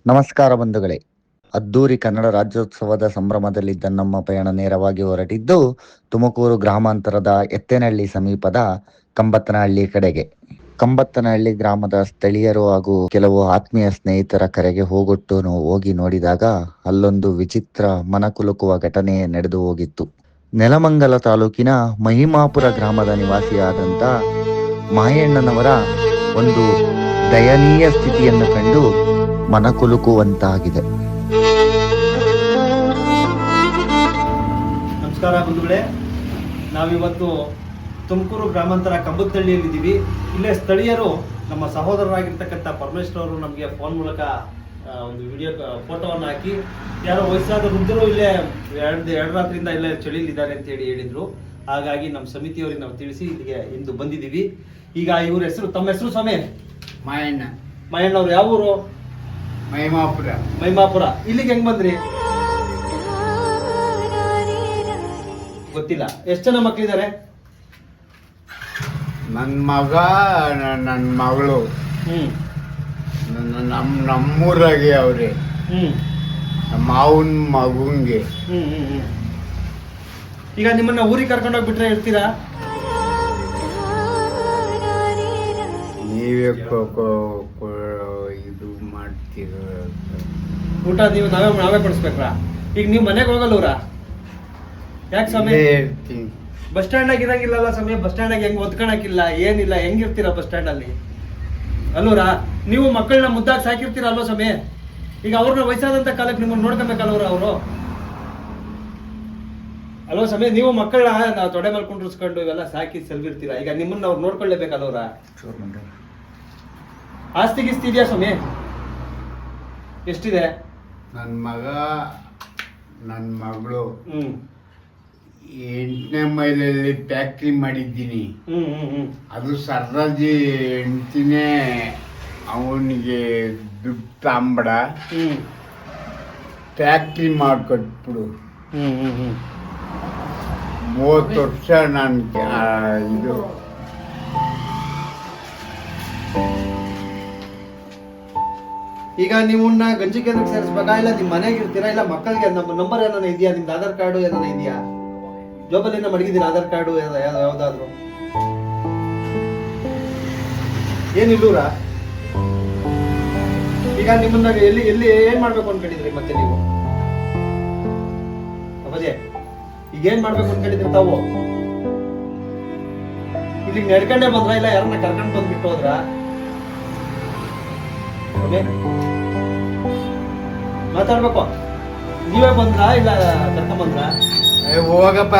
ನಮಸ್ಕಾರ ಬಂಧುಗಳೇ. ಅದ್ದೂರಿ ಕನ್ನಡ ರಾಜ್ಯೋತ್ಸವದ ಸಂಭ್ರಮದಲ್ಲಿದ್ದ ನಮ್ಮ ಪಯಣ ನೇರವಾಗಿ ಹೊರಟಿದ್ದು ತುಮಕೂರು ಗ್ರಾಮಾಂತರದ ಎತ್ತೇನಹಳ್ಳಿ ಸಮೀಪದ ಕಂಬತ್ತನಹಳ್ಳಿ ಕಡೆಗೆ. ಕಂಬತ್ತನಹಳ್ಳಿ ಗ್ರಾಮದ ಸ್ಥಳೀಯರು ಹಾಗೂ ಕೆಲವು ಆತ್ಮೀಯ ಸ್ನೇಹಿತರ ಕರೆಗೆ ಹೋಗಿ ನೋಡಿದಾಗ ಅಲ್ಲೊಂದು ವಿಚಿತ್ರ ಮನಕುಲುಕುವ ಘಟನೆ ನಡೆದು ಹೋಗಿತ್ತು. ನೆಲಮಂಗಲ ತಾಲೂಕಿನ ಮಹಿಮಾಪುರ ಗ್ರಾಮದ ನಿವಾಸಿಯಾದಂಥ ಮಾಯಣ್ಣನವರ ಒಂದು ದಯನೀಯ ಸ್ಥಿತಿಯನ್ನು ಕಂಡು ಮನಕುಲುಕುವಂತಾಗಿದೆ. ನಮಸ್ಕಾರ ಬಂಧುಗಳೇ, ನಾವಿವತ್ತು ತುಮಕೂರು ಗ್ರಾಮಾಂತರ ಕಂಬತ್ತಹಳ್ಳಿಯಲ್ಲಿದ್ದೀವಿ. ಇಲ್ಲೇ ಸ್ಥಳೀಯರು ನಮ್ಮ ಸಹೋದರರಾಗಿರ್ತಕ್ಕಂಥ ಪರಮೇಶ್ವರ್ ಅವರು ನಮಗೆ ಫೋನ್ ಮೂಲಕ ಒಂದು ವಿಡಿಯೋ ಫೋಟೋವನ್ನು ಹಾಕಿ ಯಾರೋ ವಯಸ್ಸಾದ ವೃದ್ಧರು ಇಲ್ಲೇ ಎರಡು ರಾತ್ರಿಯಿಂದ ಇಲ್ಲೇ ಚಳಿಲಿದ್ದಾರೆ ಅಂತೇಳಿ ಹೇಳಿದ್ರು. ಹಾಗಾಗಿ ನಮ್ಮ ಸಮಿತಿಯವರಿಗೆ ನಾವು ತಿಳಿಸಿ ಇಲ್ಲಿಗೆ ಇಂದು ಬಂದಿದ್ದೀವಿ. ಈಗ ಇವ್ರ ಹೆಸರು, ತಮ್ಮ ಹೆಸರು ಸ್ವಾಮಿ? ಮಾಯಣ್ಣ ಅವ್ರು ಯಾವ ಊರು? ಮಹಿಮಾಪುರ. ಇಲ್ಲಿಗೆ ಹೆಂಗ್ ಬಂದ್ರಿ? ಗೊತ್ತಿಲ್ಲ. ಎಷ್ಟು ಜನ ಮಕ್ಕಳಿದ್ದಾರೆ? ನನ್ನ ಮಗ, ನನ್ನ ಮಗಳು ನಮ್ಮೂರಾಗೆ ಅವ್ರೆ. ನಮ್ಮ ಮಾವನ ಮಗುಂಗೆ. ಈಗ ನಿಮ್ಮನ್ನ ಊರಿಗೆ ಕರ್ಕೊಂಡೋಗ್ಬಿಟ್ರೆ ಇರ್ತೀರಾ? ನೀವೇ ಇದು ಮಾಡ್ತೀರ. ಊಟ ನೀವು ನಾವೇ ಪಡಿಸ್ಬೇಕ್ರಾ? ಈಗ ನೀವು ಮನೆಗೆ ಹೋಗಲ್ಲೂರ? ಯಾಕೆ ಸ್ವಾಮಿ? ಬಸ್ ಸ್ಟ್ಯಾಂಡ್ ಆಗಿ ಇರಂಗಿಲ್ಲಲ್ಲ ಸ್ವಾಮಿ. ಬಸ್ ಸ್ಟ್ಯಾಂಡ್ ಆಗಿ ಹೆಂಗ್ ಒದ್ಕೊಳಕಿಲ್ಲ, ಏನಿಲ್ಲ, ಹೆಂಗಿರ್ತೀರಾ ಬಸ್ ಸ್ಟ್ಯಾಂಡ್ ಅಲ್ಲಿ? ಅಲ್ಲೂರ ನೀವು ಮಕ್ಕಳನ್ನ ಮುದ್ದಾಗಿ ಸಾಕಿರ್ತೀರ ಅಲ್ವ ಸ್ವಾಮಿ? ಈಗ ಅವ್ರನ್ನ ವಯಸ್ಸಾದಂತ ಕಾಲಕ್ಕೆ ನಿಮ್ಮನ್ನ ನೋಡ್ಕೊಬೇಕಲ್ಲವ್ರ ಅವರು? ಅಲ್ವ ಸ್ವಾಮಿ? ನೀವು ಮಕ್ಕಳನ್ನ ನಾವು ತೊಡೆ ಮೇಲೆ ಕುಂಡ್ರಿಸ್ಕೊಂಡು ಇವೆಲ್ಲ ಸಾಕಿ ಸೆಲ್ವಿರ್ತೀರಾ. ಈಗ ನಿಮ್ಮನ್ನ ಅವ್ರು ನೋಡ್ಕೊಳ್ಳೇಬೇಕಲ್ಲವ್ರ? ಆಸ್ತಿ ಗಿಸ್ತಿ ಇದೆಯಾ ಸ್ವಾಮಿ? ಎಷ್ಟಿದೆ? ನನ್ನ ಮಗ, ನನ್ನ ಮಗಳು 8ನೇ ಮೈಲಲ್ಲಿ ಫ್ಯಾಕ್ಟ್ರಿ ಮಾಡಿದ್ದೀನಿ. ಅದು ಸರ್ರಾಜಿ ಹೆಂಡ್ತಿನೇ ಅವನಿಗೆ ದುಡ್ಡು ತಾಂಬಡ ಫ್ಯಾಕ್ಟ್ರಿ ಮಾಡಿಕೊಟ್ಬಿಡು. 30 ವರ್ಷ ನಾನು ಇದು ಈಗ ನೀವನ್ನ ಗಂಜಿ ಕೇಂದ್ರಕ್ಕೆ ಸೇರಿಸ್ಬೇಕಾ, ಇಲ್ಲ ನಿಮ್ ಮನೆಗೆ ಇರ್ತೀರಾ, ಇಲ್ಲ ಮಕ್ಕಳಿಗೆ ನಂಬರ್ ಏನಾನ ಇದೆಯಾ? ನಿಮ್ದು ಆಧಾರ್ ಕಾರ್ಡು ಏನಾನ ಇದೆಯಾ? ಜೋಬಲ್ಲಿ ಮಡಗಿದ್ದೀರಾ ಆಧಾರ್ ಕಾರ್ಡು ಯಾವ್ದಾದ್ರು? ಏನಿಲ್ಲೂರ? ಈಗ ನಿಮ್ಮನ್ನ ಎಲ್ಲಿ ಎಲ್ಲಿ ಏನ್ ಮಾಡ್ಬೇಕು ಅನ್ಕೊಂಡಿದ್ರಿ ಮತ್ತೆ ನೀವು? ಅಪ್ಪಾಜಿ, ಈಗ ಏನ್ ಮಾಡ್ಬೇಕು ಅನ್ಕೊಂಡಿದ್ರಿ ತಾವು? ಇಲ್ಲಿಗೆ ನಡ್ಕೊಂಡೇ ಬಂದ್ರ, ಇಲ್ಲ ಯಾರನ್ನ ಕರ್ಕೊಂಡ್ ಬಂದ್ಬಿಟ್ಟು ಹೋದ್ರ? ಮಾತಾಡ್ಬೇಕು. ನೀವೇ ಬಂದ್ರಾ ಇಲ್ಲ ಕರ್ಕೊಂಡ್ ಬಂದ್ರಾ? ಹೋಗಪ್ಪ.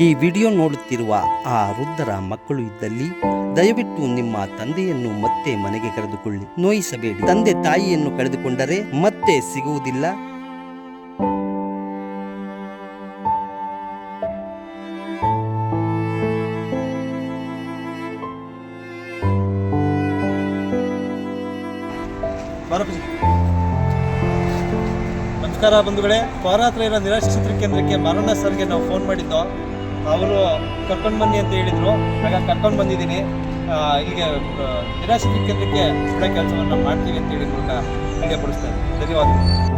ಈ ವಿಡಿಯೋ ನೋಡುತ್ತಿರುವ ಆ ವೃದ್ಧರ ಮಕ್ಕಳು ಇದ್ದಲ್ಲಿ ದಯವಿಟ್ಟು ನಿಮ್ಮ ತಂದೆಯನ್ನು ಮತ್ತೆ ಮನೆಗೆ ಕರೆದುಕೊಳ್ಳಿ. ನೋಯಿಸಬೇಡಿ. ತಂದೆ ತಾಯಿಯನ್ನು ಕಳೆದುಕೊಂಡರೆ ಮತ್ತೆ ಸಿಗುವುದಿಲ್ಲ. ನಮಸ್ಕಾರ ಬಂಧುಗಳೇ. ಪಾರಾತ್ರ ಇರೋ ನಿರಾಶ್ರಿತರ ಕೇಂದ್ರಕ್ಕೆ ಮಾರಣ್ಣ ಸರ್ಗೆ ನಾವು ಫೋನ್ ಮಾಡಿದ್ದೋ. ಅವರು ಕರ್ಕೊಂಡು ಬನ್ನಿ ಅಂತ ಹೇಳಿದರು. ಆಗ ಕರ್ಕೊಂಡು ಬಂದಿದ್ದೀನಿ. ಇಲ್ಲಿಗೆ ನಿರಾಶ್ರಿತರ ಕೇಂದ್ರಕ್ಕೆ ಕೂಡ ಕೆಲಸವನ್ನು ಮಾಡ್ತೀವಿ ಅಂತ ಹೇಳಿ ಮೂಲಕ ತಿಳಿಯಪಡಿಸ್ತಾ ಇದ್ದೀನಿ. ಧನ್ಯವಾದಗಳು.